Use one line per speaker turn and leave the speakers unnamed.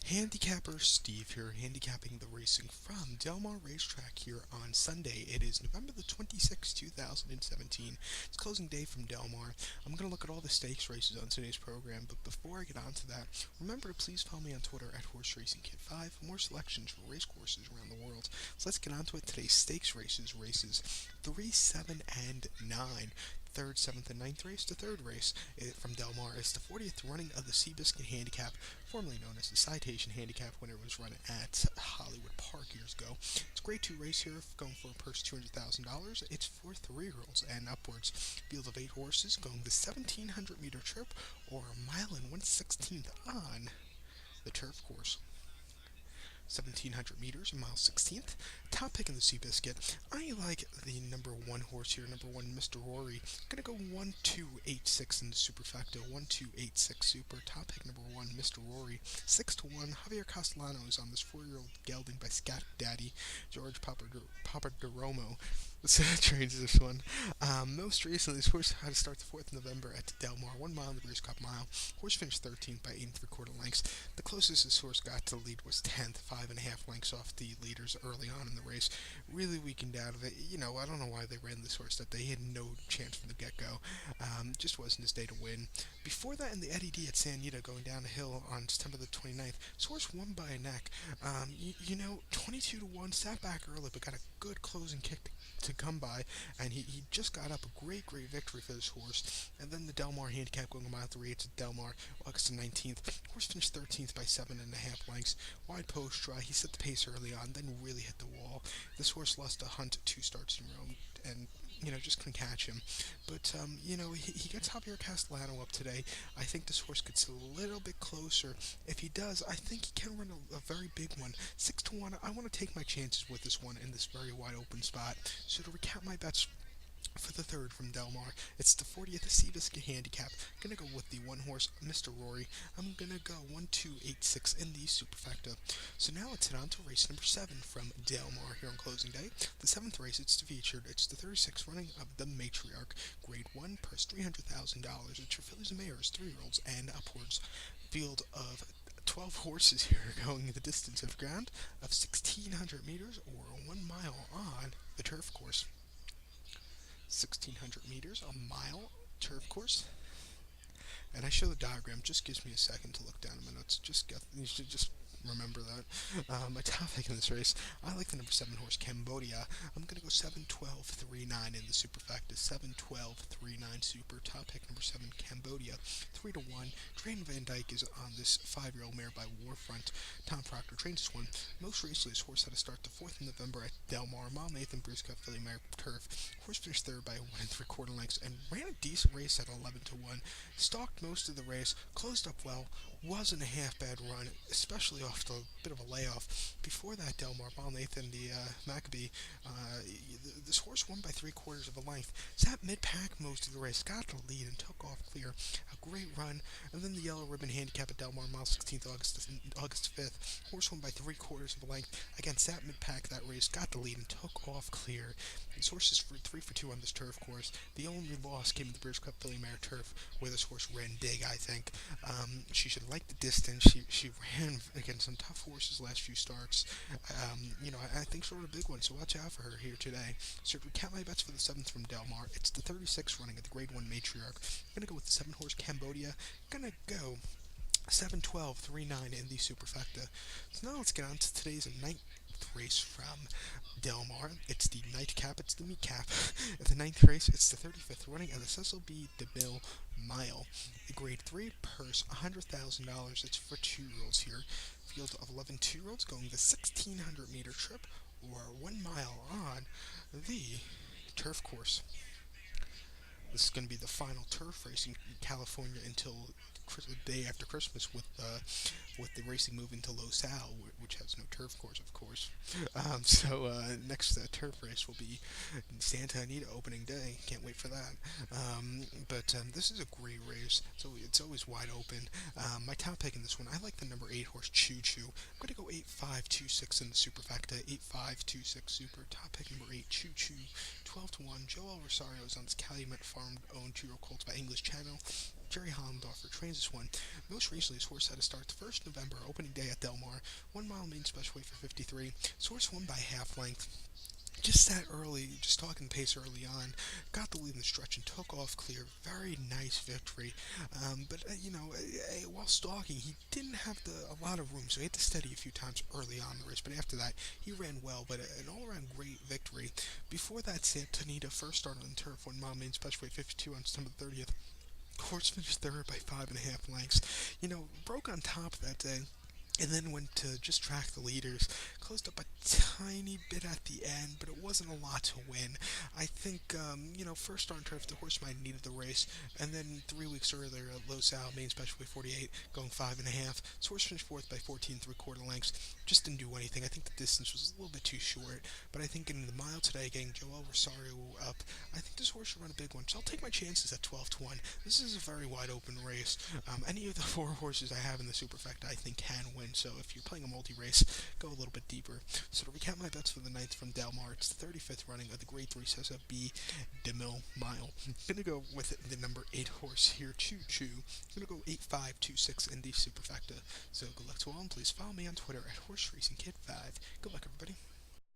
Handicapper Steve here, handicapping the racing from Del Mar Racetrack here on Sunday. It is November the 26th, 2017. It's closing day from Del Mar. I'm going to look at all the stakes races on today's program, but before I get on to that, remember to please follow me on Twitter at HorseRacingKid5 for more selections for race courses around the world. So let's get on to it. Today's stakes races 3, 7, and 9. Third, seventh, and ninth race. The third race from Del Mar is the 40th running of the Seabiscuit Handicap, formerly known as the Citation Handicap, when it was run at Hollywood Park years ago. It's a grade 2 race here, going for a purse $200,000. It's for 3-year-olds and upwards. Field of 8 horses going the 1,700 meter trip, or a mile and 1/16th on the turf course. 1,700 meters, a mile 16th. Top pick in the Seabiscuit. I like the number 1 horse here, number 1, Mr. Rory. Gonna go 1-2-8-6 in the superfecta, 1-2-8-6 super. Top pick number 1, Mr. Rory. 6-1. Javier Castellano is on this 4-year-old gelding by Scat Daddy George Papaderomo. Trains this one. Most recently, this horse had to start the 4th of November at Del Mar, 1 mile in the Breeze Cup mile. Horse finished 13th by 8 3/4 lengths. The closest this horse got to the lead was 10th, 5.5 lengths off the leaders early on in the race. Really weakened out of it. I don't know why they ran this horse, that they had no chance from the get-go. Just wasn't his day to win. Before that, in the Eddie D at San Diego, going down the hill on September the 29th, this horse won by a neck. 22-1, sat back early, but got a good closing kick to come by, and he just got up a great victory for this horse. And then the Del Mar Handicap going a mile 3, it's at Del Mar, August the 19th. Horse finished 13th by 7.5 lengths. Wide post dry, he set the pace early on, then really hit the wall. This horse lost a hunt 2 starts in a row, and just couldn't catch him. But, he gets Javier Castellano up today. I think this horse gets a little bit closer. If he does, I think he can run a very big one. 6-1, I want to take my chances with this one in this very wide open spot. So to recap my bets for the third from Del Mar, it's the 40th Seabiscuit Handicap. Gonna go with the 1 horse, Mr. Rory. I'm gonna go 1-2-8-6 in the superfecta. So now let's head on to race number 7 from Del Mar here on closing day. The 7th race, it's featured. It's the 36th running of the Matriarch. Grade 1, purse $300,000. It's for fillies and mares, 3-year-olds and upwards. Field of 12 horses here, going the distance of ground of 1,600 meters, or 1 mile on the turf course. 1,600 meters, a mile turf course. And I show the diagram, just gives me a second to look down at my notes. You should just remember that. My top pick in this race, I like the number 7 horse, Cambodia. I'm going to go 7-12-3-9 in the superfecta. 7-12-3-9 super. Top pick number 7, Cambodia. 3-1. Drain Van Dyke is on this 5-year-old mare by Warfront. Tom Proctor trains this one. Most recently, this horse had to start the 4th of November at Del Mar. Mom Nathan Breeze Cup filly mare turf. Horse finished 3rd by 1 3/4 lengths and ran a decent race at 11-1. Stalked most of the race, closed up well. Wasn't a half bad run, especially off the bit of a layoff. Before that, Del Mar, Mom Nathan, the Maccabee, this horse won by 3/4 of a length. Sat mid-pack most of the race, got the lead and took off clear. A great run. And then the Yellow Ribbon Handicap at Del Mar, mile 16th, August 5th. Horse won by 3/4 of a length. Again, sat mid-pack that race, got the lead and took off clear. This horse is 3 for 2 on this turf course. The only loss came in the British Cup filly mare turf, where this horse ran big, I think. She should like the distance. She ran against some tough horses last few starts. I think she'll run a big one, so watch out for her here today. So to recap my bets for the 7th from Del Mar, it's the 36th running of the Grade 1 Matriarch. I'm going to go with the 7 horse, Cambodia. I'm going to go 7-12-3-9 in the superfecta. So now let's get on to today's ninth race from Del Mar. It's the nightcap, it's the meat cap. At the 9th race, it's the 35th running of the Cecil B. DeMille Mile. Grade 3, purse $100,000. It's for 2-year-olds here. Field of 11 2-year-olds going the 1,600 meter trip, or 1 mile on the turf course. This is going to be the final turf race in California until the day after Christmas, with the racing moving to Los Al, which has no turf course, of course. Next turf race will be Santa Anita opening day. Can't wait for that. But this is a great race, so it's always wide open. My top pick in this one, I like the number 8 horse, Choo Choo. I'm going to go 8-5-2-6 in the superfecta. 8-5-2-6 super. Top pick number 8, Choo Choo. 12-1. Joel Rosario is on this Calumet Farm-owned 2-year-old colt by English Channel. Jerry Hollendorfer trains this one. Most recently, this horse had to start the 1st November opening day at Del Mar. 1 mile main special weight for 53. This horse won by half length. Just sat early, just talking pace early on, got the lead in the stretch and took off clear. Very nice victory. But while stalking, he didn't have a lot of room, so he had to steady a few times early on in the race. But after that, he ran well, but an all-around great victory. Before that, Santa Anita first started on turf, 1 mile main special weight 52 on September 30th. Horse finished third by 5.5 lengths. Broke on top that day and then went to just track the leaders. Closed up a tiny bit at the end, but it wasn't a lot to win. I think, first on turf, the horse might have needed the race, and then 3 weeks earlier at Los Al, main special weight 48, going 5.5. This horse finished fourth by 14 3/4 lengths. Just didn't do anything. I think the distance was a little bit too short, but I think in the mile today, getting Joel Rosario up, I think this horse should run a big one. So I'll take my chances at 12-1. This is a very wide open race. Any of the 4 horses I have in the superfecta, I think can win. So if you're playing a multi-race, go a little bit deeper. So to recap my bets for the ninth from Del Mar, it's the 35th running of the Grade 3 Cessa B DeMille Mile. I'm going to go with the number 8 horse here, Choo Choo. I'm going to go 8526 in the superfecta. So good luck to all, and please follow me on Twitter at HorseRacingKid5. Good luck, everybody.